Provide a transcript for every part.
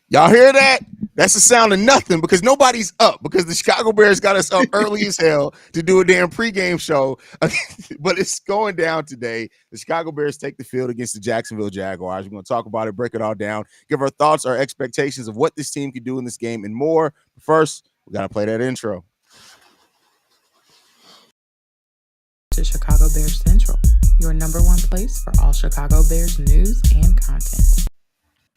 Y'all hear that? That's the sound of nothing because nobody's up because the Chicago Bears got us up early as hell to do a damn pregame show. But it's going down today. The Chicago Bears take the field against the Jacksonville Jaguars. We're going to talk about it, break it all down, give our thoughts, our expectations of what this team can do in this game and more. But first, we got to play that intro. To Chicago Bears Central, your number one place for all Chicago Bears news and content.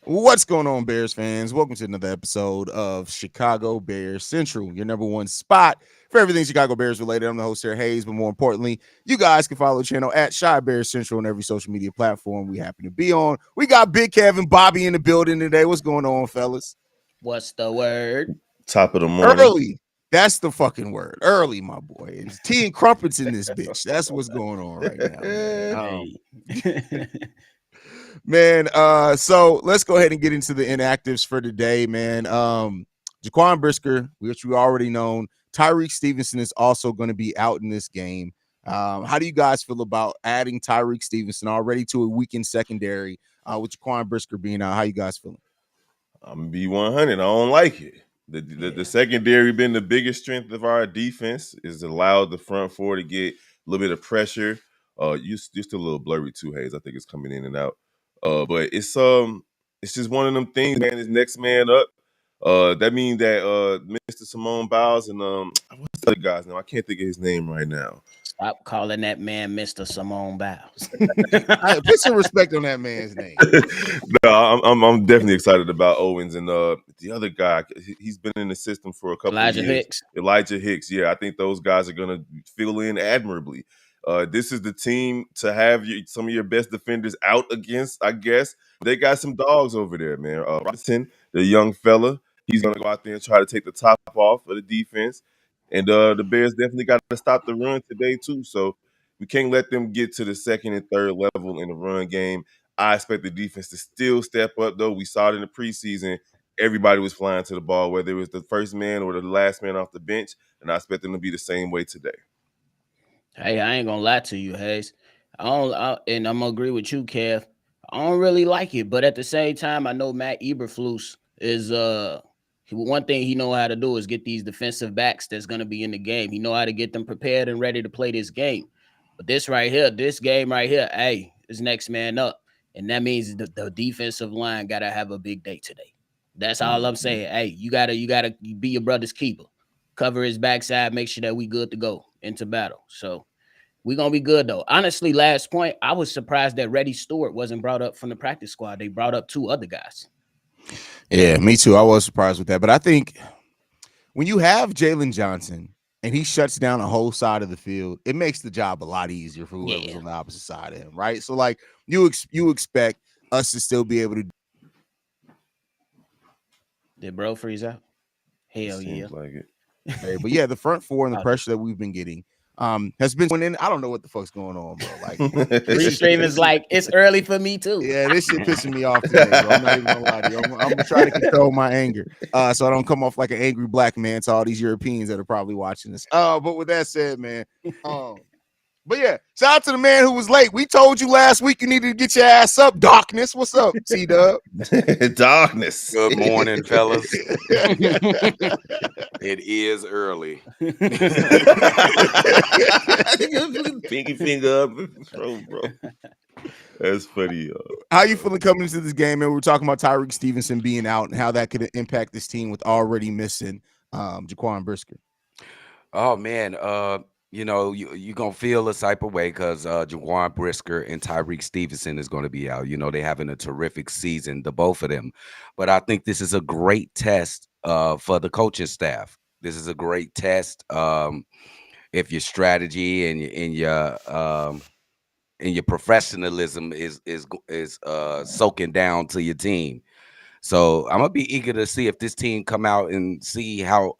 What's going on, Bears fans? Welcome to another episode of Chicago Bears Central, your number one spot for everything Chicago Bears related. I'm the host here, Haize, but more importantly, you guys can follow the channel at Chi Bears Central on every social media platform we happen to be on. We got Big Kevin, Bobby in the building today. What's going on, fellas? What's the word? Top of the morning. Early. That's the fucking word. Early, my boy. It's tea and crumpets in this bitch. That's what's going on right now. Man, so let's go ahead and get into the inactives for today, man. Jaquan Brisker, which we already known. Tyreek Stevenson is also going to be out in this game. How do you guys feel about adding Tyreek Stevenson already to a weakened secondary with Jaquan Brisker being out? How you guys feeling? I'm going to be 100. I don't like it. The secondary been the biggest strength of our defense is allowed the front four to get a little bit of pressure. You're still a little blurry too, Haize. I think it's coming in and out. But it's just one of them things, man. Is next man up. That means that Mr. Simone Biles and what's the other guy's name? I can't think of his name right now. Stop calling that man Mr. Simone Biles. Put some respect on that man's name. No, I'm definitely excited about Owens and the other guy. He's been in the system for a couple of years. Elijah Hicks. Yeah, I think those guys are gonna fill in admirably. This is the team to have some of your best defenders out against. I guess they got some dogs over there, man. Robinson, the young fella, he's gonna go out there and try to take the top off of the defense. And the Bears definitely got to stop the run today too. So we can't let them get to the second and third level in the run game. I expect the defense to still step up, though. We saw it in the preseason. Everybody was flying to the ball, whether it was the first man or the last man off the bench, and I expect them to be the same way today. Hey, I ain't gonna lie to you, Haize. And I'm gonna agree with you, Kev. I don't really like it, but at the same time, I know Matt Eberflus is one thing he know how to do is get these defensive backs that's gonna be in the game. He know how to get them prepared and ready to play this game. But this game right here, hey, is next man up. And that means the defensive line gotta have a big day today. That's all I'm saying. Hey, you gotta be your brother's keeper. Cover his backside, make sure that we good to go into battle. So we're gonna be good though. Honestly, last point, I was surprised that Reddy Stewart wasn't brought up from the practice squad. They brought up two other guys. Yeah, me too. I was surprised with that. But I think when you have Jalen Johnson and he shuts down a whole side of the field, it makes the job a lot easier for whoever's on the opposite side of him, right? So, like, you expect us to still be able to. Did bro freeze out? Hell yeah. Like it. Hey, but yeah, the front four and the pressure that we've been getting has been going in. I don't know what the fuck's going on, bro. Like, stream is like, it's early for me too. Yeah, this shit pissing me off today, bro. I'm not even gonna lie to you. I'm gonna try to control my anger, so I don't come off like an angry black man to all these Europeans that are probably watching this. But with that said, man, but yeah, shout out to the man who was late. We told you last week you needed to get your ass up. Darkness, what's up, C-Dub? Darkness. Good morning, fellas. It is early. Pinky finger up, bro. That's funny. How you feeling coming into this game, man? We were talking about Tyreek Stevenson being out and how that could impact this team with already missing Jaquan Brisker. Oh man, you're gonna feel a type of way because Jaquan Brisker and Tyreek Stevenson is going to be out. They're having a terrific season, the both of them. But I think this is a great test for the coaching staff. This is a great test if your strategy and your professionalism is soaking down to your team. So I'm gonna be eager to see if this team come out and see how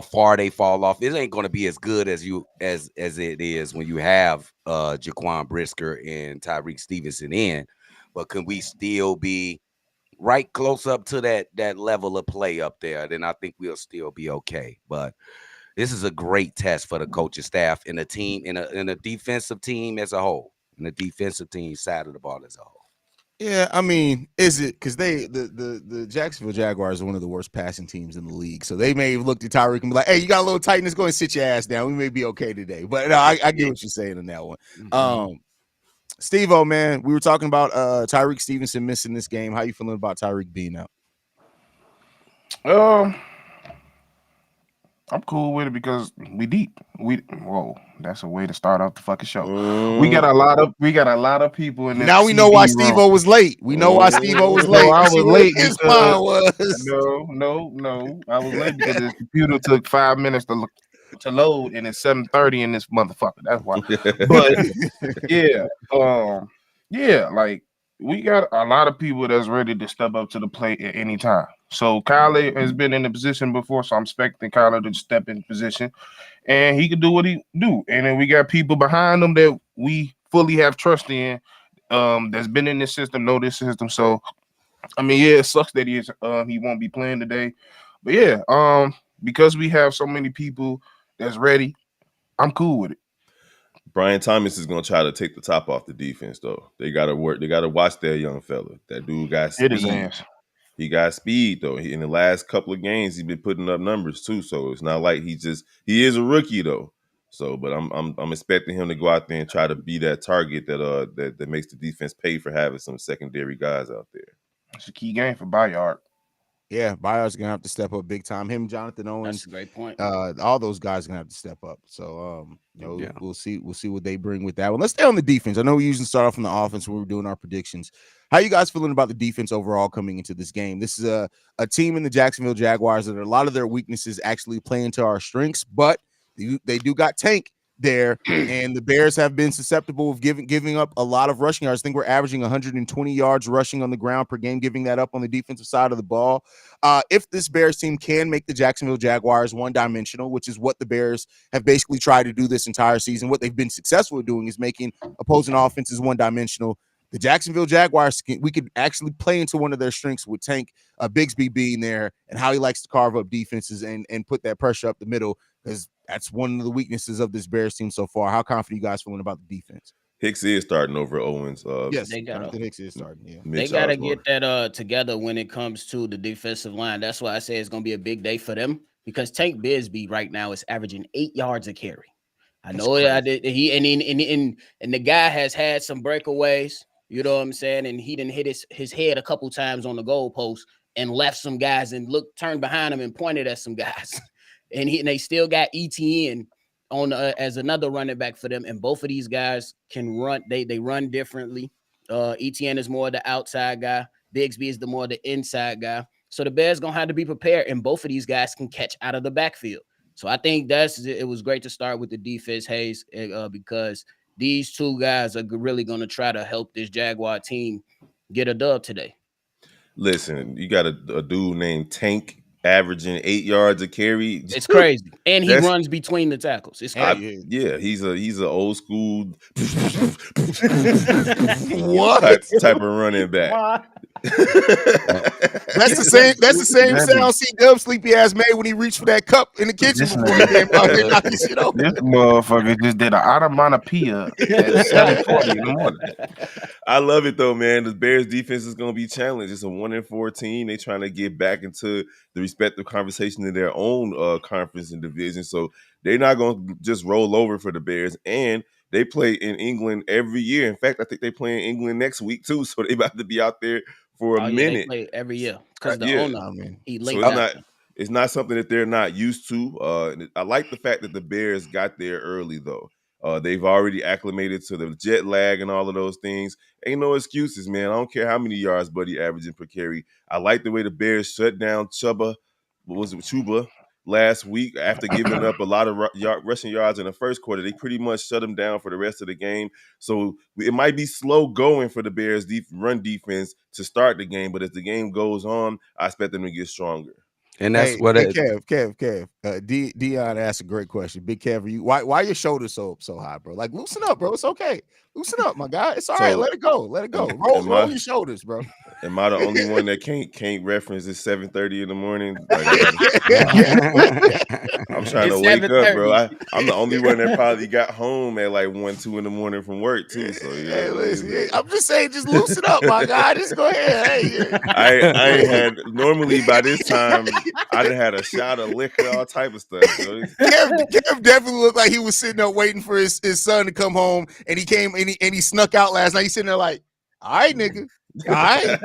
far they fall off. It ain't going to be as good as it is when you have Jaquan Brisker and Tyreek Stevenson in, but can we still be right close up to that level of play up there? Then I think we'll still be okay. But this is a great test for the coaching staff and the team, in a defensive team as a whole, and the defensive team side of the ball as a whole. Yeah, I mean, is it because the Jacksonville Jaguars are one of the worst passing teams in the league, so they may have looked at Tyreek and be like, "Hey, you got a little tightness, go and sit your ass down. We may be okay today." But no, I get what you're saying on that one. Steve-O, man, we were talking about Tyreek Stevenson missing this game. How you feeling about Tyreek being out? I'm cool with it because we deep. That's a way to start off the fucking show. We got a lot of people in this. Now we know why Steve-O was late. We know why Steve-O was late. No, I was late his because mind was. No. I was late because this computer took 5 minutes to load, and it's 7:30 in this motherfucker. That's why. But like we got a lot of people that's ready to step up to the plate at any time. So Kyler has been in the position before, so I'm expecting Kyler to step in position, and he can do what he do. And then we got people behind him that we fully have trust in, that's been in this system, know this system. So, I mean, yeah, it sucks that he won't be playing today, but yeah, because we have so many people that's ready, I'm cool with it. Brian Thomas is going to try to take the top off the defense, though. They got to work. They got to watch that young fella. That dude got speed. He got speed, though. In the last couple of games, he's been putting up numbers too. So it's not like he is a rookie, though. So, but I'm expecting him to go out there and try to be that target that makes the defense pay for having some secondary guys out there. It's a key game for Bayard. Yeah, Bayard's gonna have to step up big time. Him, Jonathan Owens. That's a great point. All those guys are gonna have to step up. So we'll see what they bring with that one. Let's stay on the defense. I know we usually start off on the offense when we're doing our predictions. How you guys feeling about the defense overall coming into this game? This is a team in the Jacksonville Jaguars that a lot of their weaknesses actually play into our strengths, but they do got Tank there, and the Bears have been susceptible of giving up a lot of rushing yards. I think we're averaging 120 yards rushing on the ground per game, giving that up on the defensive side of the ball. If this Bears team can make the Jacksonville Jaguars one-dimensional, which is what the Bears have basically tried to do this entire season, what they've been successful at doing is making opposing offenses one-dimensional. The Jacksonville Jaguars, we could actually play into one of their strengths with Tank Bigsby being there and how he likes to carve up defenses and put that pressure up the middle, because that's one of the weaknesses of this Bears team so far. How confident you guys feeling about the defense? Hicks is starting over Owens. Yes, Jonathan Hicks is starting. Yeah, they got to get that together when it comes to the defensive line. That's why I say it's going to be a big day for them, because Tank Bigsby right now is averaging 8 yards a carry. I know I did. And the guy has had some breakaways. You know what I'm saying? And he didn't hit his head a couple times on the goalpost and left some guys and turned behind him and pointed at some guys. And they still got ETN on as another running back for them. And both of these guys can run. They run differently. ETN is more the outside guy. Bigsby is the more the inside guy. So the Bears going to have to be prepared. And both of these guys can catch out of the backfield. So I think it was great to start with the defense, Haize, because these two guys are really going to try to help this Jaguar team get a dub today. Listen, you got a dude named Tank averaging 8 yards a carry. It's crazy. And he runs between the tackles. It's crazy. Yeah, he's an old school what type of running back. That's the same sound C-Dub sleepy ass made when he reached for that cup in the kitchen before he came out here knocking shit over. This motherfucker just did an onomatopoeia at 7:40 in the morning. I love it though, man. The Bears defense is going to be challenged. It's a 1-14. They trying to get back into the respective conversation in their own conference and division. So they're not going to just roll over for the Bears. And they play in England every year. In fact, I think they play in England next week too. So they about to be out there for a minute. They play every year because the owner, he late. So it's not something that they're not used to. I like the fact that the Bears got there early though. They've already acclimated to the jet lag and all of those things. Ain't no excuses, man. I don't care how many yards Buddy averaging per carry. I like the way the Bears shut down Chuba last week after giving up a lot of rushing yards in the first quarter. They pretty much shut him down for the rest of the game. So it might be slow going for the Bears run defense to start the game, but as the game goes on, I expect them to get stronger. And that's Kev. Dion asked a great question. Big Kev, why your shoulders so high, bro? Like, loosen up, bro. It's okay. Loosen up, my guy. It's all right. Let it go. Roll your shoulders, bro. Am I the only one that can't reference it's 7:30 in the morning? Like I'm trying to wake up, bro. I'm the only one that probably got home at like 1, 2 in the morning from work too. So listen, I'm just saying, just loosen up, my guy. Just go ahead. Hey, I ain't had normally by this time I done had a shot of liquor, all type of stuff. So Kev definitely looked like he was sitting up waiting for his son to come home, and he came and he snuck out last night. He's sitting there like, all right, nigga. All right,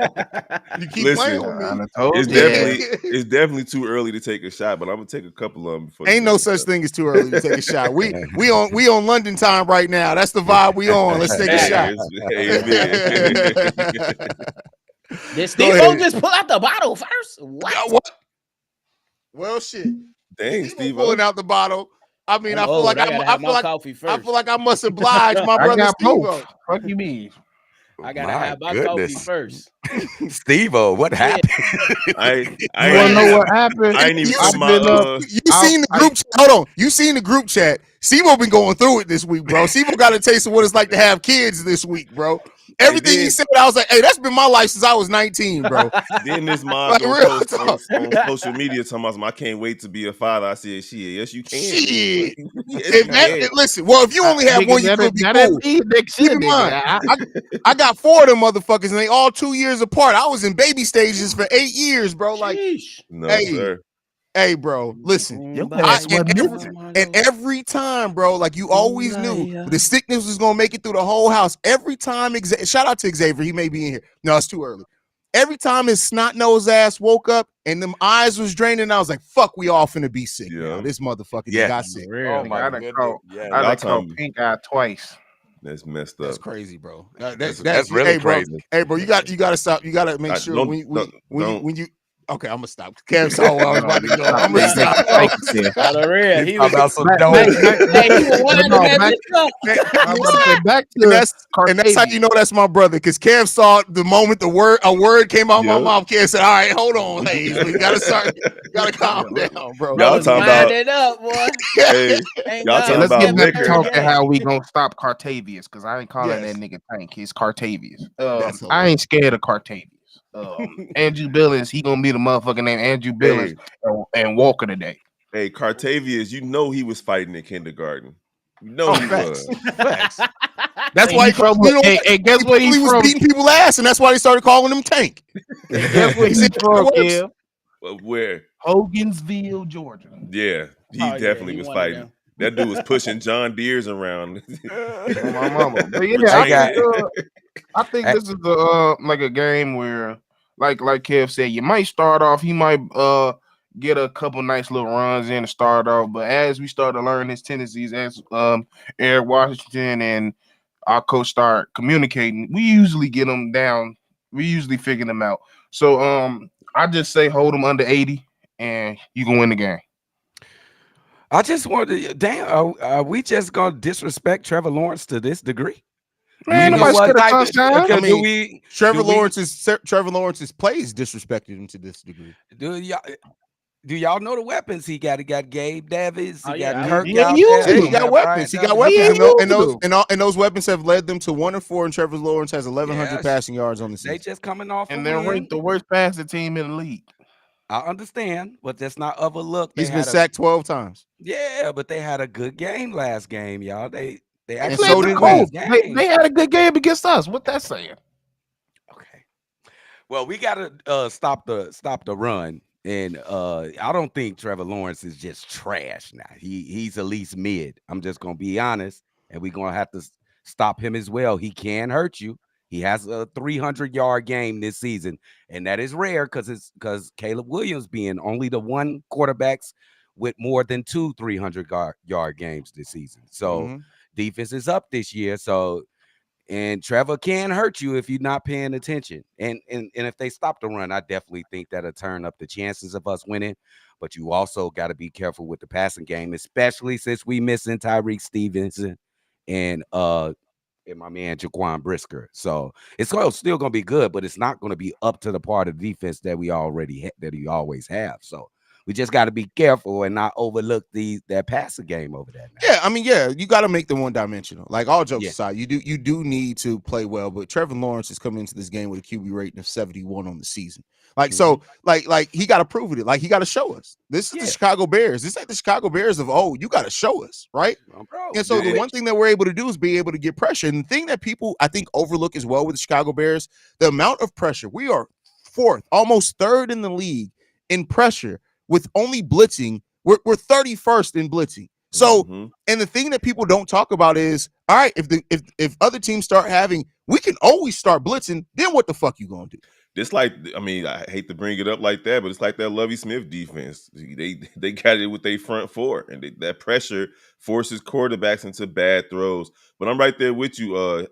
you keep playing with me. It's definitely too early to take a shot, but I'm gonna take a couple of them before. Ain't no such thing as too early to take a shot. We on London time right now. That's the vibe we on. Let's take a shot. Did Steve-O just pull out the bottle first? What? Well, shit. Dang, Steve pulling out the bottle. I mean, I feel like I must oblige my brother Steve-O. What do you mean? I gotta have my coffee first. Steve-O, what happened? I want to know what happened. I ain't even you seen the group chat. Hold on. You seen the group chat. Steve-O been going through it this week, bro. Steve-O got a taste of what it's like to have kids this week, bro. Everything he said, I was like, hey, that's been my life since I was 19, bro. Then this mom post on social media talking about, I can't wait to be a father. I said, shit, yes, you can. Shit. Listen, well, if you only have one, you could be cool. Keep in mind, I got 4 of them motherfuckers, and they all 2 years apart. I was in baby stages for 8 years, bro. Like, sir. Hey, bro, listen. And every time, bro, like you always knew the sickness was gonna make it through the whole house. Every time, shout out to Xavier, he may be in here. No, it's too early. Every time his snot-nosed ass woke up and them eyes was draining, I was like, "Fuck, we all finna be sick." Yeah, this motherfucker got sick. Oh my God, I caught pink eye twice. That's messed up. That's crazy, bro. That's really crazy. Hey, bro, you gotta stop. You gotta make sure when you. Okay, I'm gonna stop. Kev saw where I was about to go. I'm gonna stop. He was about some dope. And that's how you know that's my brother, because Kev saw the moment a word came out of my mouth. Kev said, "All right, hold on, Haize. We gotta calm down, bro." Y'all talking about it up, boy. Y'all talking let's about get back to liquor. talking how we gonna stop Cartavius, because I ain't calling that nigga Tank. He's Cartavius. I ain't scared of Cartavius. Andrew Billings, he gonna be the motherfucker named Andrew Billings and Walker today. Hey, Cartavius, you know he was fighting in kindergarten. You know he was. Facts. That's why he guess what he was beating people's ass, and that's why they started calling him Tank. Guess what he's from, Kev? Where? Hogansville, Georgia. Yeah, he definitely was fighting. That dude was pushing John Deere's around. My mama. But yeah, I think this is like a game where, like Kev said, you might start off. He might get a couple nice little runs in to start off, but as we start to learn his tendencies, as Eric Washington and our coach start communicating, we usually get him down. We usually figure them out. So I just say hold him under 80, and you can win the game. I just wanted to, are we just gonna disrespect Trevor Lawrence to this degree? Man, nobody's scared of touchdown. I mean, Trevor Lawrence's plays disrespected him to this degree. Do y'all know the weapons he got? He got Gabe Davis. He got Kirk. He got weapons. He got weapons, and those weapons have led them to 1-4. And Trevor Lawrence has 1,100 passing yards on the season. They just coming off, and they're ranked the worst passing team in the league. I understand, but that's not overlooked. He's been sacked 12 times. Yeah, but they had a good game last game, y'all. They actually so did they had a good game against us. What that's saying? Okay. Well, we gotta stop the run. And I don't think Trevor Lawrence is just trash now. He's at least mid. I'm just gonna be honest, and we're gonna have to stop him as well. He can hurt you. He has a 300-yard game this season, and that is rare because Caleb Williams being only the one quarterbacks with more than 2 300-yard games this season. So defense is up this year. So and Trevor can hurt you if you're not paying attention. And if they stop the run, I definitely think that'll turn up the chances of us winning. But you also got to be careful with the passing game, especially since we missing Tyreek Stevenson and my man Jaquan Brisker. So it's still gonna be good, but it's not gonna be up to the part of defense that we always have. So We just got to be careful and not overlook that passing game over there. Now. Yeah, I mean, you got to make them one-dimensional. Like, all jokes aside, you do need to play well. But Trevor Lawrence is coming into this game with a QB rating of 71 on the season. Like, so, like he got to prove it. Like, he got to show us. This is the Chicago Bears. This ain't the Chicago Bears of, you got to show us, right? And so the one thing that we're able to do is be able to get pressure. And the thing that people, I think, overlook as well with the Chicago Bears, the amount of pressure. We are fourth, almost third in the league in pressure with only blitzing. We're 31st in blitzing. So, and the thing that people don't talk about is, all right, if other teams start having, we can always start blitzing. Then what the fuck you gonna do? It's like, I mean, I hate to bring it up like that, but it's like that Lovie Smith defense. They got it with their front four, and that pressure forces quarterbacks into bad throws. But I'm right there with you,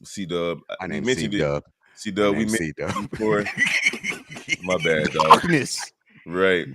C-Dub. My name is C-Dub. C-Dub, we mentioned it before. My bad, dog. Right.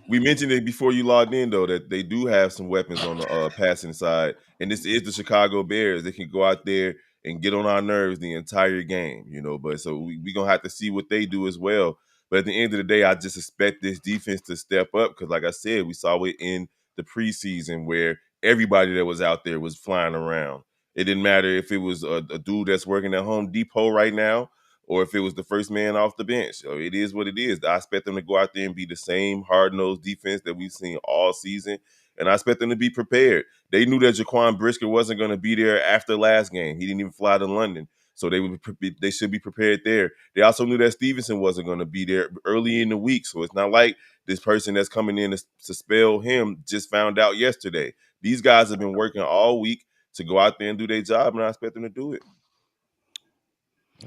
We mentioned it before you logged in, though, that they do have some weapons on the passing side. And this is the Chicago Bears. They can go out there and get on our nerves the entire game, But so we're going to have to see what they do as well. But at the end of the day, I just expect this defense to step up because, like I said, we saw it in the preseason where everybody that was out there was flying around. It didn't matter if it was a dude that's working at Home Depot right now or if it was the first man off the bench. So it is what it is. I expect them to go out there and be the same hard-nosed defense that we've seen all season, and I expect them to be prepared. They knew that Jaquan Brisker wasn't going to be there after last game. He didn't even fly to London, so they should be prepared there. They also knew that Stevenson wasn't going to be there early in the week, so it's not like this person that's coming in to spell him just found out yesterday. These guys have been working all week to go out there and do their job, and I expect them to do it.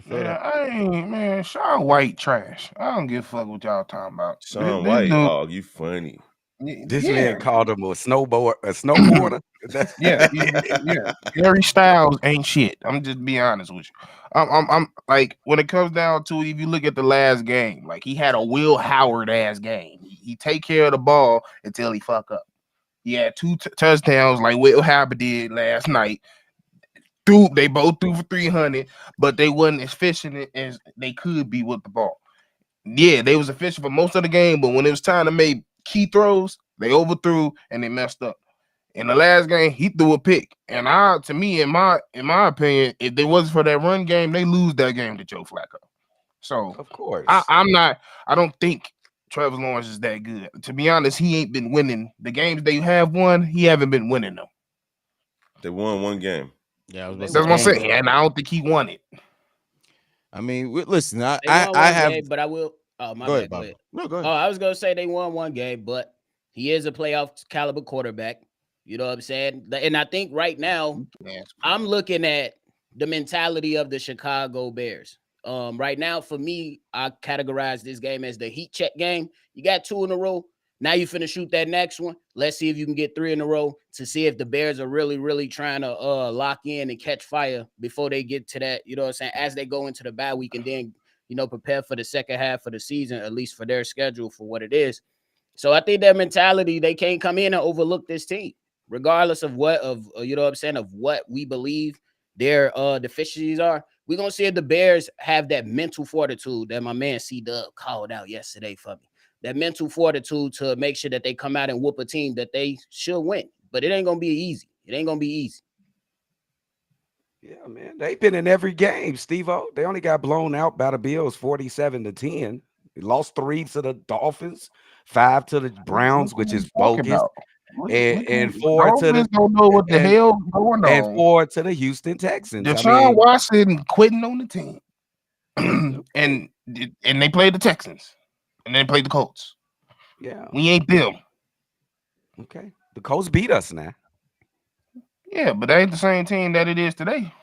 Man, Sean White trash. I don't give a fuck what y'all talking about. Sean White, you funny. This man called him a snowboarder. yeah. Harry Styles ain't shit. I'm just be honest with you. I'm like, when it comes down to it, if you look at the last game, like he had a Will Howard ass game. He take care of the ball until he fuck up. He had two touchdowns like Will Howard did last night. They both threw for 300, but they wasn't as efficient as they could be with the ball. Yeah, they was efficient for most of the game, but when it was time to make key throws, they overthrew and they messed up. In the last game, he threw a pick, and to me, in my opinion, if it wasn't for that run game, they lose that game to Joe Flacco. So of course, I don't think Trevor Lawrence is that good. To be honest, he ain't been winning the games they have won. He haven't been winning them. They won one game. Yeah, that's what I'm saying, and I don't think he won it. I mean, listen, I have, game, but I will. Oh, my bad. Go ahead. No, go ahead. Oh, I was gonna say they won one game, but he is a playoff caliber quarterback. You know what I'm saying? And I think right now, I'm looking at the mentality of the Chicago Bears. Right now, for me, I categorize this game as the heat check game. You got 2 in a row. Now you finna shoot that next one. Let's see if you can get 3 in a row to see if the Bears are really, really trying to lock in and catch fire before they get to that, you know what I'm saying, as they go into the bye week and then, prepare for the second half of the season, at least for their schedule for what it is. So I think their mentality, they can't come in and overlook this team, regardless of what we believe their deficiencies are. We're going to see if the Bears have that mental fortitude that my man C-Dub called out yesterday for me. That mental fortitude to make sure that they come out and whoop a team that they should win. But it ain't going to be easy. It ain't going to be easy. Yeah, man. They've been in every game, Steve-O. They only got blown out by the Bills 47-10. They lost 3 to the Dolphins, 5 to the Browns, which is bogus. And 4 to the don't know what the hell going on. And 4 to the Houston Texans. Deshaun Watson quitting on the team. and they played the Texans. And then played the Colts. Yeah. We ain't them. Okay. The Colts beat us now. Yeah, but they ain't the same team that it is today.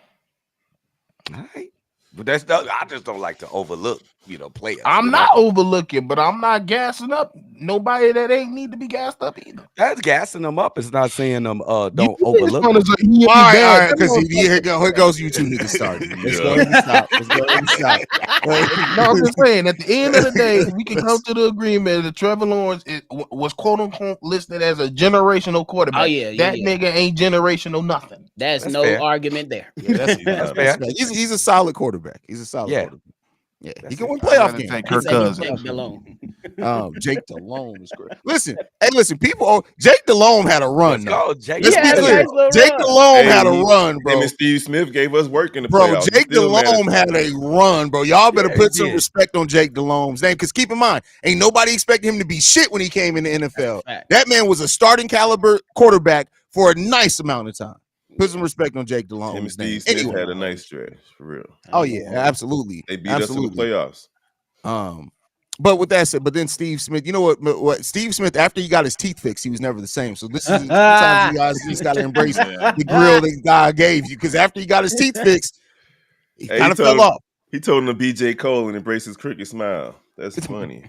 All right. But I just don't like to overlook, players. I'm not overlooking, but I'm not gassing up nobody that ain't need to be gassed up either. That's gassing them up. It's not saying them don't overlook. All right, because here goes you two niggas starting. Let's go ahead and stop. No, I'm just saying, at the end of the day, we can come to the agreement that Trevor Lawrence was quote unquote listed as a generational quarterback. Oh, yeah, that nigga ain't generational nothing. That's no fair argument there. Yeah, that's fair. He's a solid quarterback. He's a solid quarterback. Yeah, he can win playoff games. Kirk Cousins. Jake Delhomme is great. Listen, people. Jake Delhomme had a run. Let's go, Jake. Let's be clear. Nice Jake Delhomme had a run, bro. Him and Steve Smith gave us work in the bro. playoffs. Jake Delhomme had a run, bro. Y'all better put some respect on Jake Delhomme's name, because keep in mind, ain't nobody expecting him to be shit when he came in the NFL. That man was a starting caliber quarterback for a nice amount of time. Put some respect on Jake Delhomme. Him and Steve Smith had a nice stretch, for real. Oh yeah, absolutely. They beat us in the playoffs. But with that said, but then Steve Smith, you know what Steve Smith, after he got his teeth fixed, he was never the same. So this is sometimes you guys just gotta embrace the grill that God gave you, because after he got his teeth fixed, he kind of fell off. He told him to be J. Cole and embrace his cricket smile. That's funny.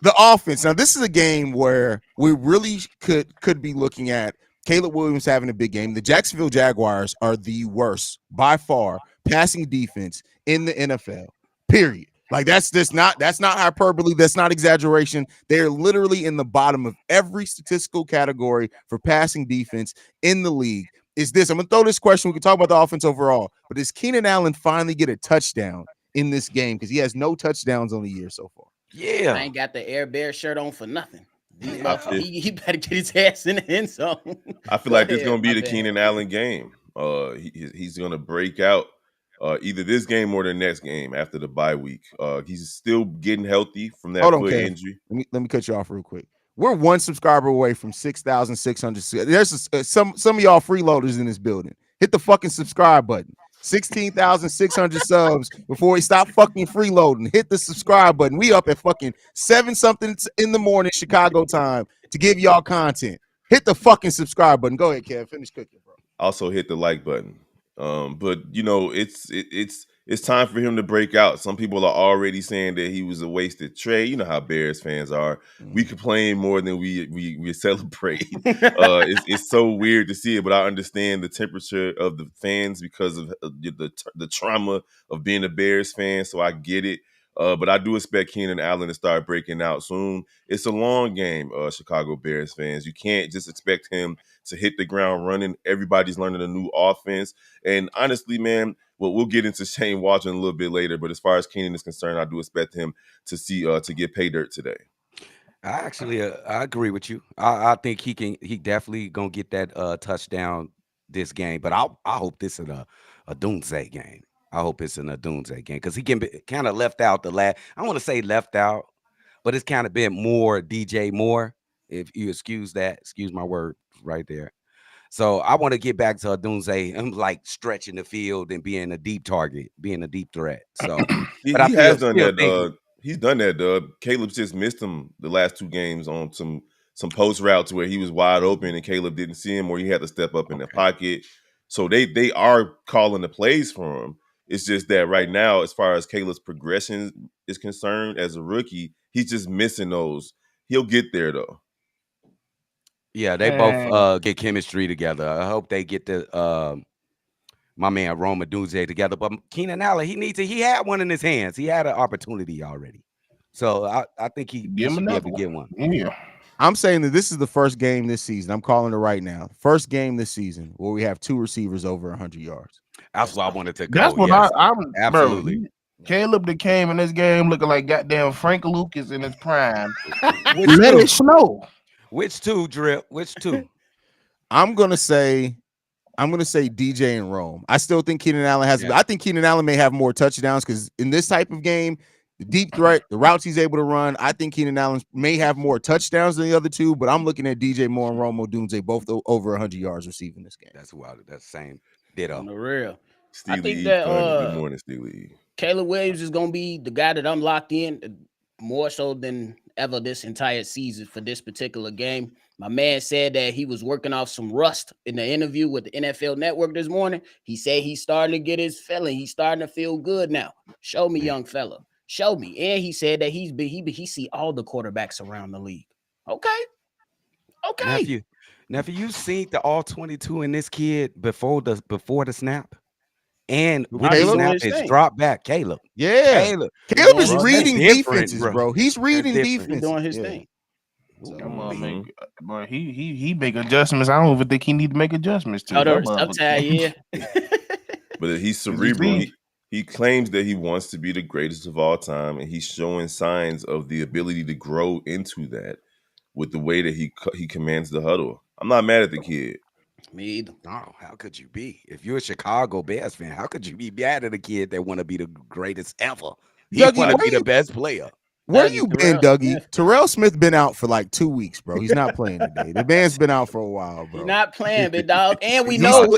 The offense. Now, this is a game where we really could be looking at Caleb Williams having a big game. The Jacksonville Jaguars are the worst by far passing defense in the NFL. Period. Like that's not hyperbole. That's not exaggeration. They're literally in the bottom of every statistical category for passing defense in the league. I'm gonna throw this question. We can talk about the offense overall, but does Keenan Allen finally get a touchdown in this game? Because he has no touchdowns on the year so far. Yeah, I ain't got the Air Bear shirt on for nothing. He better get his ass in the end zone. I feel like it's gonna be the Keenan Allen game. He's gonna break out either this game or the next game after the bye week. He's still getting healthy from that foot injury. Let me cut you off real quick. We're one subscriber away from 6,600. There's some of y'all freeloaders in this building. Hit the fucking subscribe button. 16,600 subs before we stop fucking freeloading. Hit the subscribe button. We up at fucking 7-something in the morning Chicago time to give y'all content. Hit the fucking subscribe button. Go ahead, Kev. Finish cooking, bro. Also hit the like button. But you know, it's time for him to break out. Some people are already saying that he was a wasted trade. You know how Bears fans are. We complain more than we celebrate. It's so weird to see it, but I understand the temperature of the fans because of the trauma of being a Bears fan. So I get it. But I do expect Keenan Allen to start breaking out soon. It's a long game, Chicago Bears fans. You can't just expect him to hit the ground running. Everybody's learning a new offense. And honestly, man, we'll get into Shane Waldron a little bit later. But as far as Keenan is concerned, I do expect him to get pay dirt today. I agree with you. I think he definitely gonna get that touchdown this game. But I hope this is a doomsday game. I hope it's in a doomsday game because he can be kind of left out the last. I don't want to say left out, but it's kind of been more DJ Moore. If you excuse my word right there. So I want to get back to a doomsday. I'm like stretching the field and being a deep target, being a deep threat. So he has done that. He's done that, Doug. Caleb just missed him the last two games on some post routes where he was wide open and Caleb didn't see him, or he had to step up in the pocket. So they are calling the plays for him. It's just that right now, as far as Caleb's progression is concerned as a rookie, he's just missing those. He'll get there, though. Yeah, they both get chemistry together. I hope they get my man Rome Odunze together. But Keenan Allen, he had one in his hands. He had an opportunity already. So I think he should be able to get one. Yeah. I'm saying that this is the first game this season. I'm calling it right now. First game this season where we have two receivers over 100 yards. That's what I wanted to go. That's what I'm absolutely. Bro, Caleb that came in this game looking like goddamn Frank Lucas in his prime. Let it snow. Which two, Drip? Which two? I'm gonna say DJ and Rome. I still think Keenan Allen has. I think Keenan Allen may have more touchdowns because in this type of game, the deep threat, the routes he's able to run, I think Keenan Allen may have more touchdowns than the other two. But I'm looking at DJ Moore and Rome Odunze both over 100 yards receiving this game. That's wild. That's same. Ditto. On the real. I think that good morning, Steely. Caleb Williams is gonna be the guy that I'm locked in more so than ever this entire season for this particular game. My man said that he was working off some rust in the interview with the NFL Network this morning. He said he's starting to get his feeling. He's starting to feel good now. Show me, young fella. Show me. And he said that he see all the quarterbacks around the league. Okay. Now, if you seen the all 22 in this kid before the snap, and when the snap is dropped back, Caleb. Yeah, Caleb is reading defenses, bro. He's reading defense. He's doing his thing. Come on, boy. He make adjustments. I don't even think he need to make adjustments to. I'm tired, yeah. But he's cerebral. He claims that he wants to be the greatest of all time, and he's showing signs of the ability to grow into that with the way that he commands the huddle. I'm not mad at the kid. Me either. No, how could you be? If you're a Chicago Bears fan, how could you be mad at a kid that want to be the greatest ever? He want to be the best player. Where you been, Dougie? Terrell Smith been out for like 2 weeks, bro. He's not playing today. The man's been out for a while, bro. He's not playing, big dog. And we know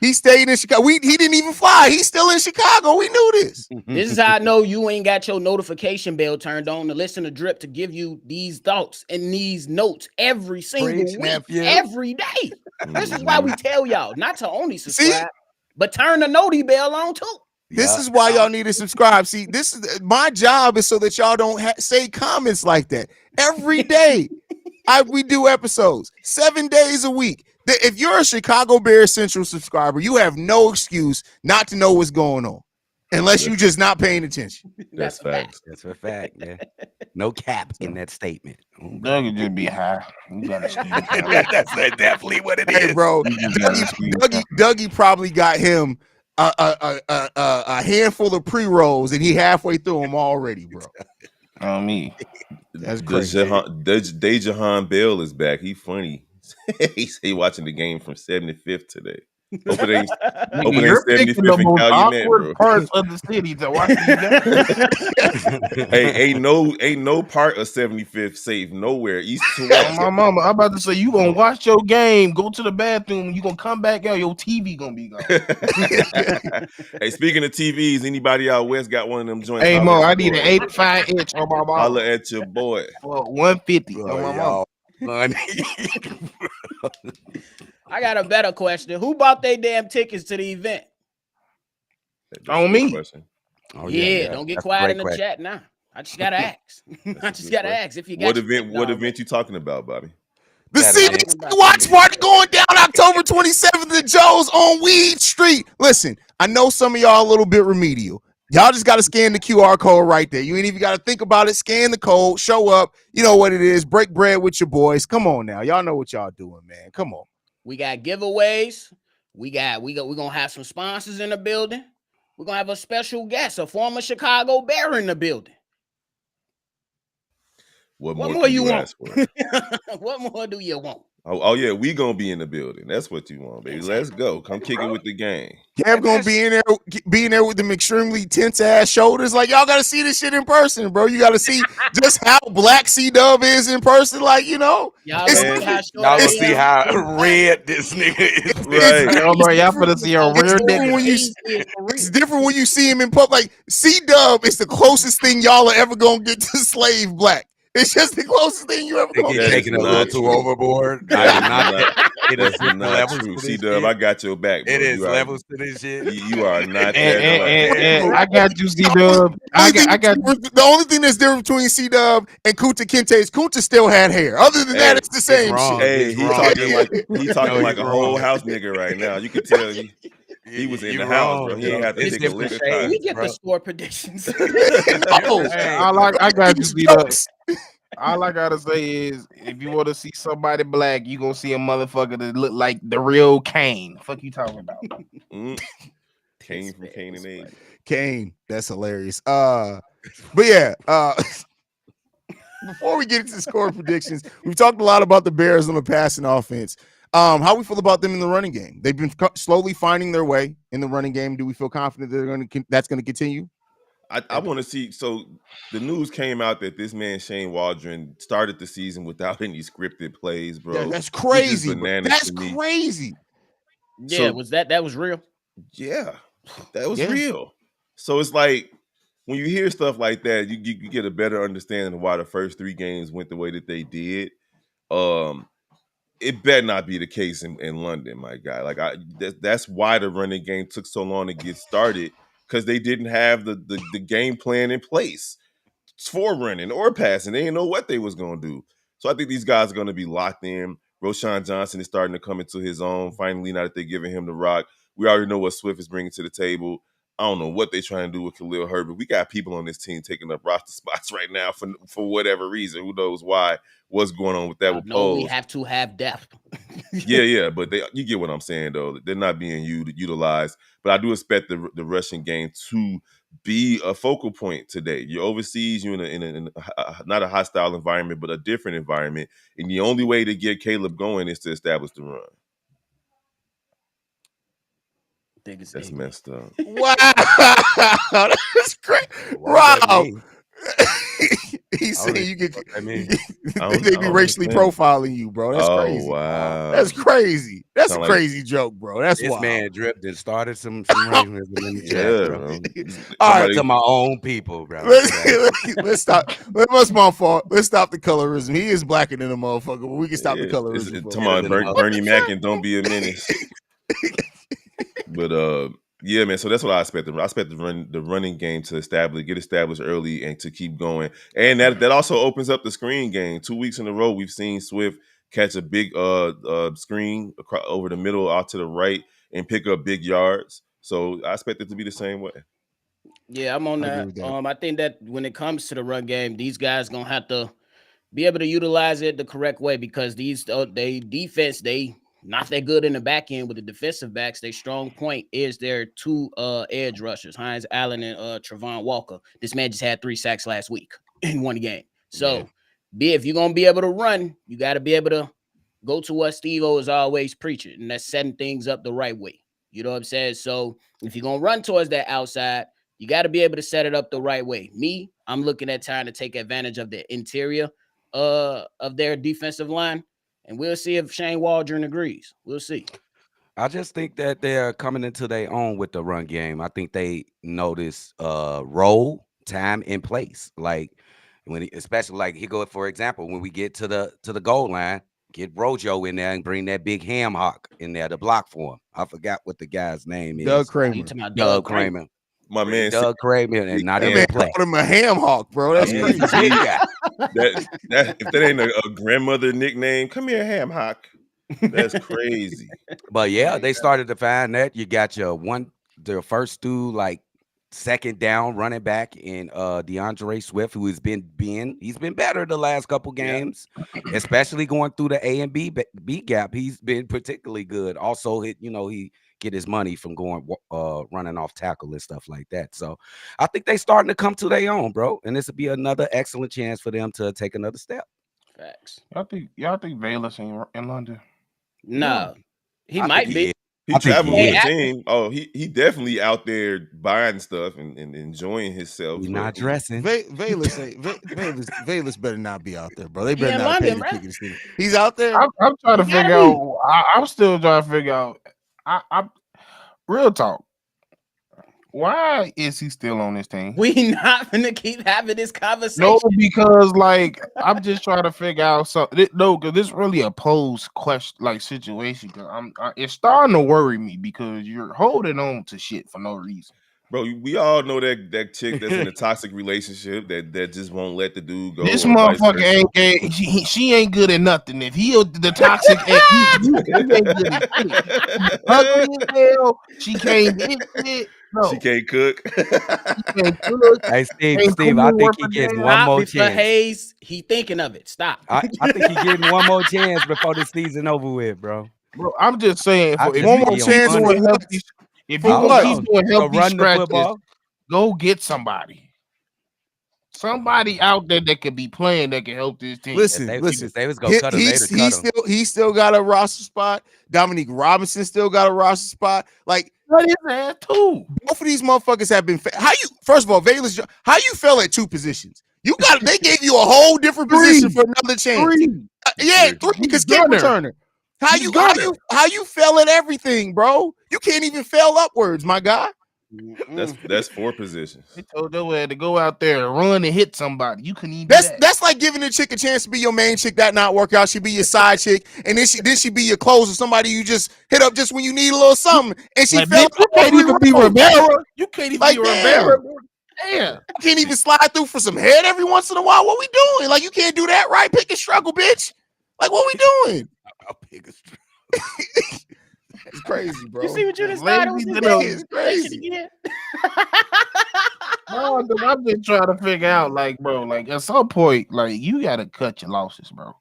he stayed in Chicago. He didn't even fly. He's still in Chicago. We knew this. This is how I know you ain't got your notification bell turned on to listen to Drip to give you these thoughts and these notes every single week, every day. This is why we tell y'all not to only subscribe, but turn the noti bell on too. This is why y'all need to subscribe. See, this is my job is so that y'all don't say comments like that every day. We do episodes 7 days a week. If you're a Chicago Bears Central subscriber, you have no excuse not to know what's going on, unless you just not paying attention. That's facts. That's a fact, man. No cap in that statement. Doug could just be high. You gotta That's definitely what it is, hey, bro. Dougie probably got him a handful of pre-rolls, and he halfway through them already, bro. On me. That's crazy. Dejahan Bell is back. He funny. He watching the game from 75th today. Hope it ain't 75th and Calumet, parts of the city to watch these games. Hey, ain't no part of 75th safe nowhere. East to west. My mama, I'm about to say you gonna watch your game, go to the bathroom, you gonna come back out, your TV gonna be gone. Hey, speaking of TVs, anybody out west got one of them joints? Hey Mo, I need an 85-inch on my mama. Holla at your boy. Well, 150 on my mama. I got a better question. Who bought their damn tickets to the event? On me. Oh, yeah, don't get quiet in the chat now. I just gotta ask. Ask if you got what event you talking about, Bobby? The CBC watch party going down October 27th at Joe's on Weed Street. Listen, I know some of y'all a little bit remedial. Y'all just got to scan the QR code right there. You ain't even got to think about it. Scan the code, show up. You know what it is. Break bread with your boys. Come on now. Y'all know what y'all doing, man. Come on. We got giveaways. We're gonna have some sponsors in the building. We're gonna have a special guest, a former Chicago Bear in the building. What more you want? What more do you want? Oh yeah, we gonna be in the building. That's what you want, baby. Let's go. Come kick it with the gang. Kev gonna be in there with them extremely tense ass shoulders. Like, y'all gotta see this shit in person, bro. You gotta see just how black C-Dub is in person. Like, you know, y'all see how red this nigga is. Right. Oh, bro, y'all finna see a real nigga. It's different when you see him in public. Like, C-Dub is the closest thing y'all are ever gonna get to slave black. It's just the closest thing you ever gonna get. Taking a little too overboard. It is not true. C-Dub, I got your back, bro. It is levels to this shit. You are not. And I got you, C-Dub. I got the only thing that's different between C-Dub and Kunta Kinte is Kunta still had hair. Other than that, it's the same shit. Hey, he talking like a whole house nigga right now. You can tell he was in the house, bro. He didn't have to take a lick of time. We get the score predictions. I got you, C-Dub. All I gotta say is, if you want to see somebody black, you gonna see a motherfucker that look like the real Kane. Fuck you talking about? Kane from Kane and Abe. Kane, that's hilarious. But yeah, before we get into score predictions, we've talked a lot about the Bears on the passing offense. How we feel about them in the running game? They've been slowly finding their way in the running game. Do we feel confident that's going to continue? I want to see. So the news came out that this man Shane Waldron started the season without any scripted plays, bro. Yeah, that's crazy. That's crazy. Yeah, so, that was real? Yeah, that was real. So it's like when you hear stuff like that, you get a better understanding of why the first 3 games went the way that they did. It better not be the case in London, my guy. Like that's why the running game took so long to get started. Because they didn't have the game plan in place for running or passing. They didn't know what they was going to do. So I think these guys are going to be locked in. Roshan Johnson is starting to come into his own finally now that they're giving him the rock. We already know what Swift is bringing to the table. I don't know what they're trying to do with Khalil Herbert. We got people on this team taking up roster spots right now for whatever reason. Who knows why? What's going on with that? With no, we have to have depth. yeah, but you get what I'm saying though. They're not being utilized. But I do expect the rushing game to be a focal point today. You're overseas. You're in a not a hostile environment, but a different environment. And the only way to get Caleb going is to establish the run. That's messed up. Wow, that's great, Rob. He said you get. They be racially profiling you, bro. That's crazy. Wow, that's crazy. That's a crazy joke, bro. That's this wild. man dripped and started some racism in the chat, bro. All right, to my own people, bro. Let's stop. That's my fault. Let's stop the colorism. He is blacker than a motherfucker, but we can stop the colorism. Come on, Bernie Mac and don't be a menace. But yeah, man. So that's what I expect. I expect the running game to get established early and to keep going. And that also opens up the screen game. 2 weeks in a row, we've seen Swift catch a big screen over the middle, out to the right, and pick up big yards. So I expect it to be the same way. Yeah, I'm on that. I think that when it comes to the run game, these guys gonna have to be able to utilize it the correct way because they defense not that good in the back end with the defensive backs. Their strong point is their two edge rushers, Haize Allen and Travon Walker. This man just had 3 sacks last week in one game. So if you're going to be able to run, you got to be able to go to what Steve-O is always preaching, and that's setting things up the right way. You know what I'm saying? So if you're going to run towards that outside, you got to be able to set it up the right way. I'm looking at trying to take advantage of the interior of their defensive line. And we'll see if Shane Waldron agrees. We'll see. I just think that they're coming into their own with the run game. I think they notice role, time, and place. Like especially like for example, when we get to the goal line, get Rojo in there and bring that big ham hock in there to block for him. I forgot what the guy's name is. Doug Kramer. Doug Kramer. My man, Doug Kramer, and not even play. Called him a ham hock, bro. That's crazy. If that ain't a grandmother nickname, come here, ham hock. That's crazy. But yeah, they started to find that you got their first two like second down running back in DeAndre Swift, who he's been better the last couple games, especially going through the A and B gap. He's been particularly good. Also, he get his money from going running off tackle and stuff like that. So I think they starting to come to their own, bro. And this will be another excellent chance for them to take another step. Facts. Y'all think Bayless ain't in London? No, he might be. He traveled with the team. Oh, he definitely out there buying stuff and enjoying himself. He's not dressing. Bayless better not be out there, bro. They better not pay the tickets. He's out there. I'm trying to figure out. I'm still trying to figure out. I'm real talk. Why is he still on this team? We not gonna keep having this conversation. No, because like I'm just trying to figure out something. No, because this really a posed question, like situation. Because it's starting to worry me because you're holding on to shit for no reason. Bro, we all know that chick that's in a toxic relationship that just won't let the dude go. This motherfucker ain't gay. She ain't good at nothing. If he the toxic, he ain't good at shit. Ugly as hell. She can't hit it. No. She can't cook. Hey, Steve, I think he getting one more chance. Haize, he thinking of it. Stop. I think he getting one more chance before the season over with, bro. Bro, I'm just saying, if one more chance to healthy. If you keep doing healthy scratches, go get somebody. Somebody out there that could be playing that can help this team. Listen. He still got a roster spot. Dominique Robinson still got a roster spot. Like, cut his ass too. Both of these motherfuckers have been. First of all, Bayless, how you fell at 2 positions? They gave you a whole different position for another chance. 3 because Cam Turner. How you fell at everything, bro? You can't even fail upwards, my guy. That's 4 positions. They told your ass to go out there and run and hit somebody. You couldn't even do that. That's like giving a chick a chance to be your main chick that not work out. She be your side chick, and then she be your closer, somebody you just hit up just when you need a little something. And she fell. You can't even be Rivera. You can't even be Rivera. Damn. You can't even slide through for some head every once in a while. What we doing? Like, you can't do that, right? Pick a struggle, bitch. Like, what we doing? I'll pick a struggle. It's crazy, bro. You see what you decided was it's crazy. No, I'm just trying to figure out, like, bro, like at some point, like you gotta cut your losses, bro.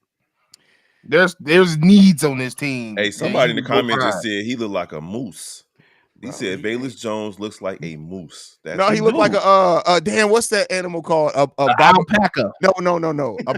There's needs on this team. Hey, somebody in the comment just said he looked like a moose. He said Velus Jones looks like a moose. No, he looked like a damn. What's that animal called? A alpaca. No. A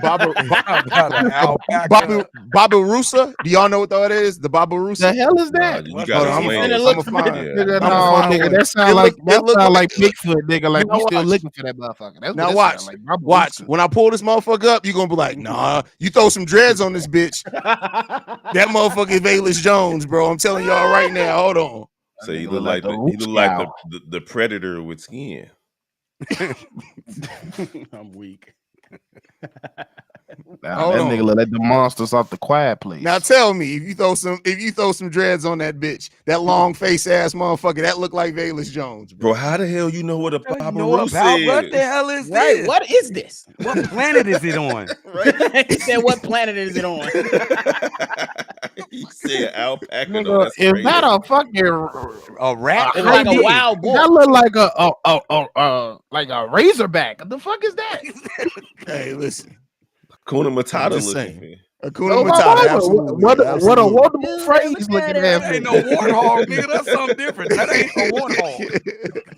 babarusa. Do y'all know what that is? The babarusa. The hell is that? You got to Nigga, that sound like Bigfoot, nigga. Like we still looking for that motherfucker. That's now watch. Like. Watch. When I pull this motherfucker up, you're gonna be like, nah. You throw some dreads on this bitch. That motherfucker is Velus Jones, bro. I'm telling y'all right now. Hold on. So he looked like the predator with skin. I'm weak. Nah, that nigga look like the monsters off the Quiet Place. Now tell me, if you throw some dreads on that bitch, that long face ass motherfucker, that look like Velus Jones, bro. How the hell you know what a babarusa is? What the hell is this? Right, what is this? What planet is it on? He said, "What planet is it on?" He said alpaca. Nigga, No, that's is crazy. that a fucking a rat? It's like a wild boar. That look like a razorback. What the fuck is that? Hey, listen. Hakuna Matata just looking. saying. Hakuna Matata. Absolutely. What a wonderful phrase looking at. That ain't no warthog, nigga. That's something different. That ain't a warthog.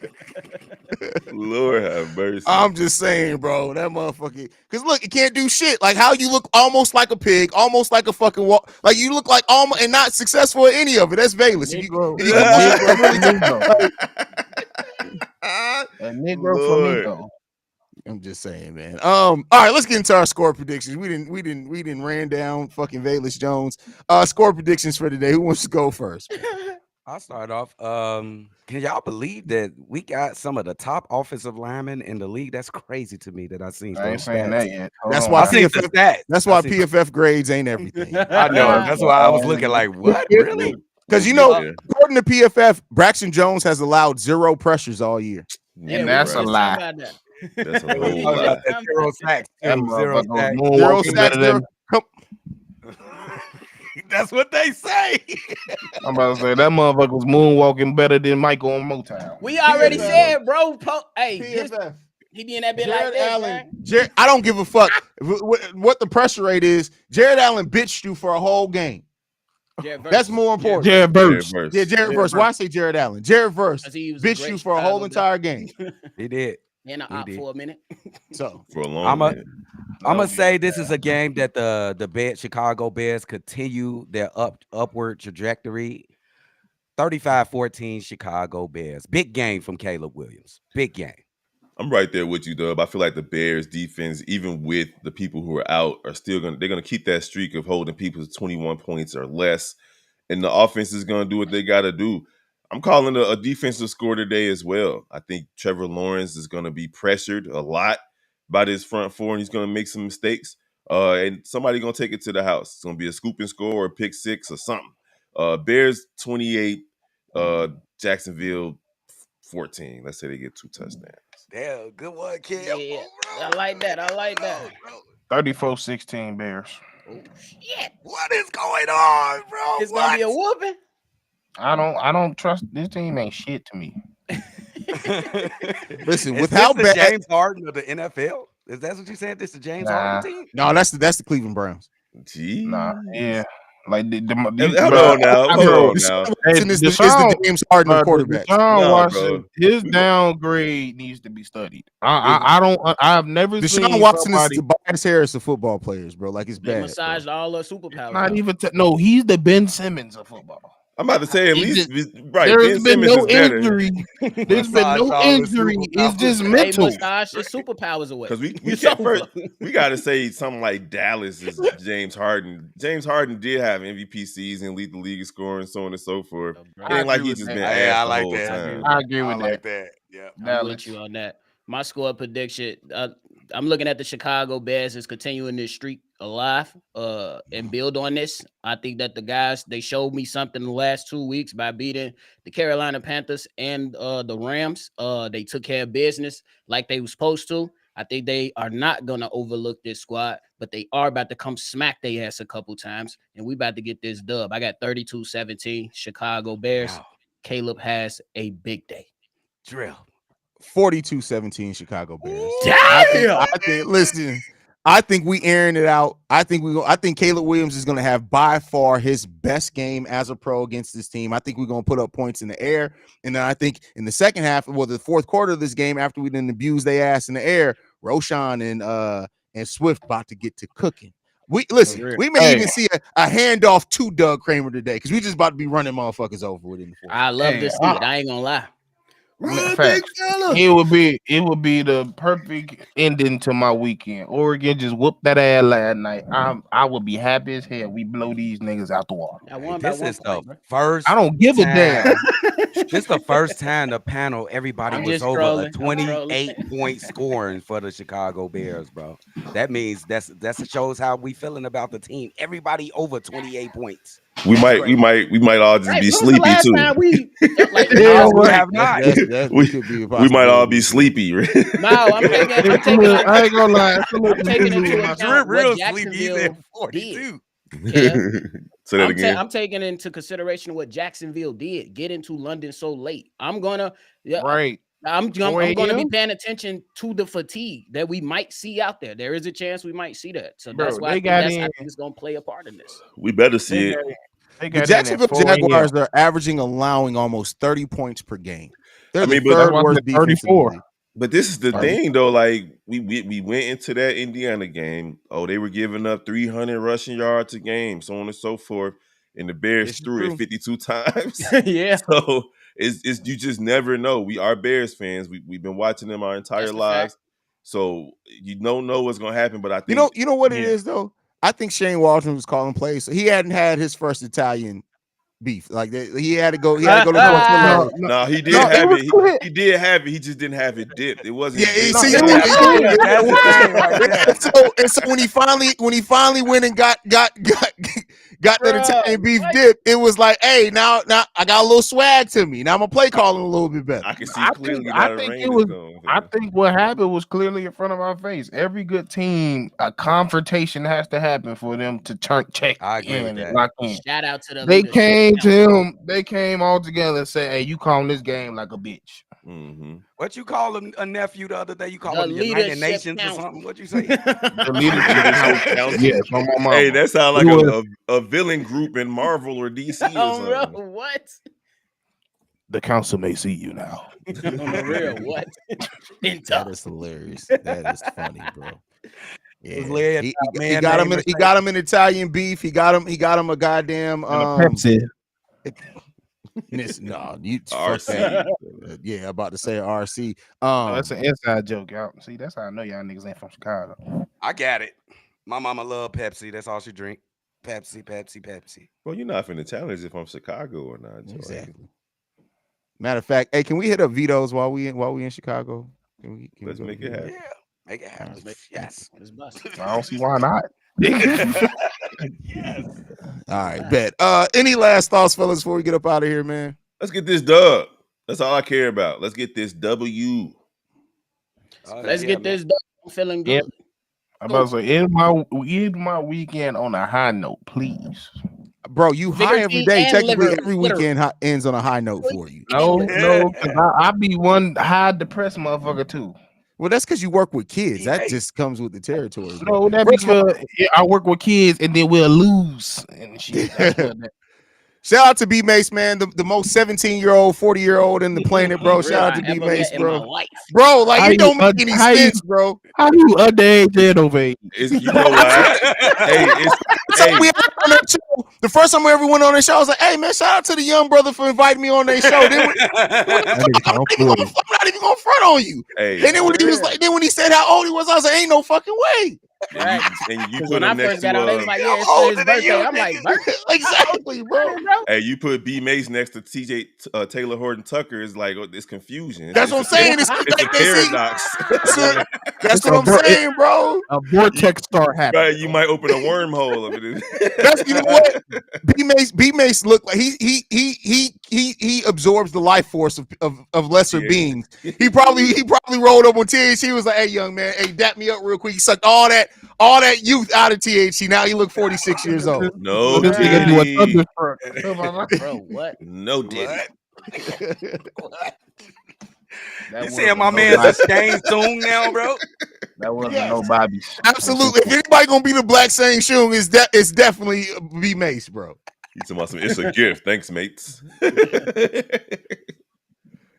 Lord have mercy. I'm just saying, bro, that motherfucker. Because look, it can't do shit. Like how you look almost like a pig, almost like a fucking walk. Like you look like almost and not successful at any of it. That's Velus. A Negro flamingo. I'm just saying, man. All right, let's get into our score predictions. We didn't ran down fucking Velus Jones. Score predictions for today. Who wants to go first? I'll start off. Can y'all believe that we got some of the top offensive linemen in the league? That's crazy to me that I seen. I ain't saying that yet. That's why PFF grades ain't everything. I know. That's why I was looking like, what? Really? Because according to PFF, Braxton Jones has allowed 0 pressures all year. And that's a lie. That's a whole lot. 0 sacks. 0 sacks. 0 sacks. That's what they say. I'm about to say that motherfucker was moonwalking better than Michael on Motown. We already said, bro. Hey, PFF. He be in that bit Jared like that. Allen. I don't give a fuck what the pressure rate is. Jared Allen bitched you for a whole game. That's more important. Jared Verse. Yeah, Jared Verse. Why I say Jared Allen? Jared Verse bitched you for a whole entire game. He did. And I opt for a minute. So for a long minute. I'm gonna say this is a game that the Chicago Bears continue their upward trajectory. 35-14 Chicago Bears. Big game from Caleb Williams. Big game. I'm right there with you, Dub. I feel like the Bears defense, even with the people who are out, they're gonna keep that streak of holding people to 21 points or less. And the offense is gonna do what they gotta do. I'm calling a defensive score today as well. I think Trevor Lawrence is going to be pressured a lot by this front four, and he's going to make some mistakes. And somebody's going to take it to the house. It's going to be a scoop and score or a pick six or something. Bears 28, Jacksonville 14. Let's say they get 2 touchdowns. Damn, good one, kid. Yeah, I like that. 34-16 Bears. Oh shit! What is going on, bro? It's gonna be a whooping. I don't trust this team. Ain't shit to me. Listen, is with how bad James Harden of the NFL, is that what you said? This is James Harden team? No, that's the Cleveland Browns. Gee, yeah. Like hold on now. This is the James Harden quarterback. Deshaun Watson, his downgrade needs to be studied. I've never seen Deshaun Watson is the Tobias Harris of football players, bro. Like it's bad. Massaged all the superpowers. Not even no. He's the Ben Simmons of football. I'm about to say at least right. There's been no injury. There's been no injury. It's just mental. Massage his superpowers away. Because we got to say something like Dallas is James Harden. James Harden did have MVP season, lead the league in scoring, so on and so forth. It ain't like he's just been asked the whole time. I agree with that. Yeah, I'm with you on that. My score prediction. I'm looking at the Chicago Bears as continuing this streak alive and build on this. I think that the guys, they showed me something the last 2 weeks by beating the Carolina Panthers and the Rams. They took care of business like they were supposed to. I think they are not going to overlook this squad, but they are about to come smack their ass a couple times, and we about to get this dub. I got 32-17 Chicago Bears. Wow. Caleb has a big day. Drill. 42-17 Chicago Bears. Damn! I think we airing it out. I think Caleb Williams is going to have by far his best game as a pro against this team. I think we're going to put up points in the air. And then I think in the second half, the fourth quarter of this game, after we didn't abuse their ass in the air, Roshan and Swift about to get to cooking. We may even see a handoff to Doug Kramer today because we just about to be running motherfuckers over within the fourth. I love to see it. I ain't gonna lie. It would be the perfect ending to my weekend. Oregon just whooped that ass last night. I would be happy as hell. We blow these niggas out the water. This is the first. I don't give a damn. This is the first time the panel everybody was over a 28-point scoring for the Chicago Bears, bro. That means that shows how we feeling about the team. Everybody over 28 points. We might all just be sleepy too. We have not. We might all be sleepy. No, I'm taking I ain't gonna lie. I'm taking into account what Jacksonville did. Say that again. I'm taking into consideration what Jacksonville did. Get into London so late. I'm gonna be paying attention to the fatigue that we might see out there. There is a chance we might see that. So that's why I think it's gonna play a part in this. We better see it. The Jacksonville Jaguars are allowing almost 30 points per game. They're the third worst defense. 34. But this is the thing, though. Like we went into that Indiana game. Oh, they were giving up 300 rushing yards a game, so on and so forth. And the Bears threw it 52 times. Yeah. So it's you just never know. We are Bears fans. We've been watching them our entire lives. So you don't know what's gonna happen. But I think you know what it is though. I think Shane Waldron was calling plays. So he hadn't had his first Italian beef. Like he had to go. He had to go to No, he did have it. He did have it. He just didn't have it dipped. It wasn't. So when he finally went and got that Italian beef dip, it was like, hey, now I got a little swag to me. Now I'm gonna play calling a little bit better. I can see clearly. I think what happened was clearly in front of our face. Every good team, a confrontation has to happen for them to check. I agree with that. Lock in. Shout out to the They came to him. They came all together and said, "Hey, you calling this game like a bitch." Mm-hmm. What you call him a nephew the other day? You call him United Nations or something? What you say? Yes, hey, that sounds like a villain group in Marvel or DC or something. Bro, what? The council may see you now. On the real, what? That is hilarious. That is funny, bro. Yeah. He got him an Italian beef. He got him a goddamn Pepsi. RC. Yeah, about to say RC. That's an inside joke, y'all. See, that's how I know y'all niggas ain't from Chicago. I got it. My mama love Pepsi. That's all she drink. Pepsi. Well, you're not finna challenge if I'm Chicago or not. Exactly. Matter of fact, hey, can we hit up vetoes while we in Chicago? Let's make it happen. Yeah, make it happen. Yes. I don't see why not. Yes. All right, bet. Any last thoughts, fellas, before we get up out of here, man? Let's get this dub. That's all I care about. Let's get this W. Let's get this dub. I'm feeling good. Yep. I'm about to say, end my weekend on a high note, please. Bro, you high every day. Technically, every weekend ends on a high note for you. No, because I be one high depressed motherfucker too. Well, that's because you work with kids. That just comes with the territory. No, that because I work with kids and then we'll lose and shit. Shout out to B Mace, man, the most 17-year-old, 40-year-old in the planet, bro. Shout out to B Mace, bro. Bro, like it don't make any sense, bro. How do you underage and over age? You know what? The first time we ever went on their show, I was like, hey, man, shout out to the young brother for inviting me on their show. I'm not even gonna front on you. Hey, and then when he said how old he was, I was like, ain't no fucking way. And you put him next to I'm like, exactly, bro. Hey, you put B Mace next to TJ Taylor Horton Tucker, is like it's confusion. That's what I'm saying. It's a paradox. That's what I'm saying, bro. A vortex start happening. Right, you might open a wormhole of it. That's, you know what? B Mace looked like he he absorbs the life force of lesser beings. He probably rolled up on THC. He was like, "Hey, young man, hey, dap me up real quick." He sucked all that youth out of THC. Now he look 46 years old. No, this nigga do a thunderstruck. Bro, what? No, didn't. You saying my man's a stain soon now, bro? That wasn't no Bobby's. Absolutely. If anybody gonna be the Black Sang Shung, it's definitely B Mace, bro. He's talking about some. It's a gift. Thanks, mates.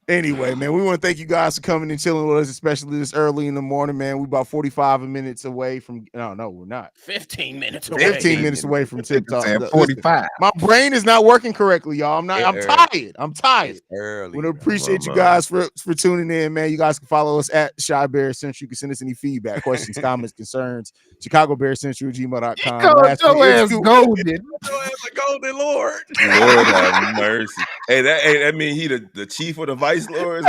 Anyway, man, we want to thank you guys for coming and chilling with us, especially this early in the morning, man. We about 45 minutes away from. No, we're not. 15 minutes away. 15 minutes away from Tip Talk. 45. My brain is not working correctly, y'all. I'm tired. I'm tired. It's early. We appreciate you guys for tuning in, man. You guys can follow us at Shy Bear Central. You can send us any feedback, questions, comments, concerns. ChicagoBearCentral@gmail.com. Your ass golden. Golden Lord. Lord have mercy. Hey, that mean he the chief of the vice lords.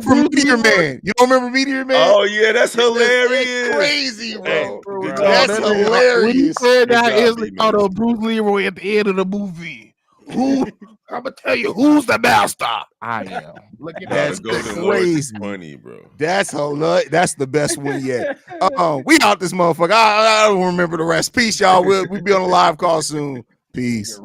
From Meteor Man. You don't remember Meteor Man? Oh yeah, that's hilarious. That's crazy, bro. Hey, that's hilarious. When he said that, Isley thought of Bruce Leroy at the end of the movie. Who? I'm gonna tell you who's the master. I am. Look at that's crazy, funny, bro. That's hilarious. That's the best one yet. We out this motherfucker. I don't remember the rest. Peace, y'all. We'll be on a live call soon. Peace.